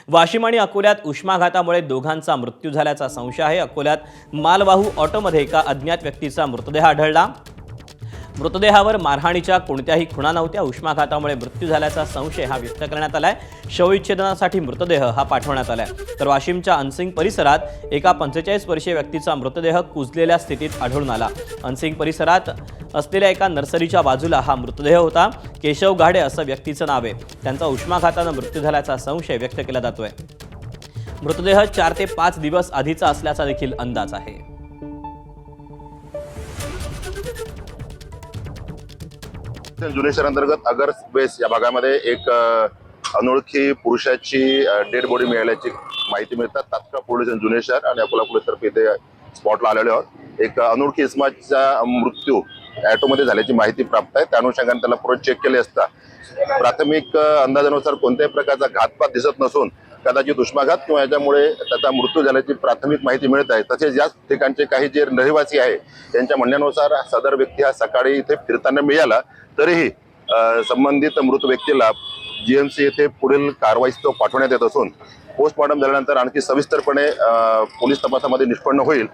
वाशिम आणि अकोल्यात उष्माघातामुळे दोघांचा मृत्यू झाल्याचा संशय आहे। अकोल्यात मालवाहू ऑटोमध्ये एका अज्ञात व्यक्तीचा मृतदेह आढळला। मृतदेहावर मारहाणीच्या कोणत्याही खुणा नव्हत्या। उष्माघातामुळे मृत्यू झाल्याचा संशय हा व्यक्त करण्यात आलाय। शवविच्छेदनासाठी मृतदेह हा पाठवण्यात आलाय। तर वाशिमच्या अनसिंग परिसरात एका 45 वर्षीय व्यक्तीचा मृतदेह कुजलेल्या स्थितीत आढळून आला। अनसिंग परिसरात असलेल्या एका नर्सरीच्या बाजूला हा मृतदेह होता। केशव गाडे असं व्यक्तीचं नाव आहे। त्यांचा उष्माघाताने मृत्यू झाल्याचा संशय व्यक्त केला जातोय। मृतदेह 4 ते 5 दिवस आधीचा असल्याचा देखील अंदाज आहे। जुने शहर अंतर्गत अगर स्पेस या भागामध्ये एक अनोळखी पुरुषाची डेड बॉडी मिळाल्याची माहिती मिळतात। तात्काळ पोलीस जुने शहर आणि अकोला पोलीस तर्फे इथे स्पॉटला आलेले आहोत। एक अनोळखी इसमाचा मृत्यू ऑटोमध्ये झाल्याची माहिती प्राप्त आहे। त्या अनुषंगाने त्याला पुढे चेक केले असता प्राथमिक अंदाजानुसार कोणत्याही प्रकारचा घातपात दिसत नसून कदाचित उष्माघात किंवा याच्यामुळे त्याचा मृत्यू झाल्याची प्राथमिक माहिती मिळत आहे। तसेच याच ठिकाणचे काही जे रहिवासी आहे त्यांच्या म्हणण्यानुसार सदर व्यक्ती हा सकाळी इथे फिरताना मिळाला, तरीही संबंधित मृत व्यक्तीला जीएमसी येथे पुढील कारवाईस पाठवण्यात येत असून पोस्टमॉर्टम झाल्यानंतर आणखी सविस्तरपणे पोलीस तपासामध्ये निष्पन्न होईल।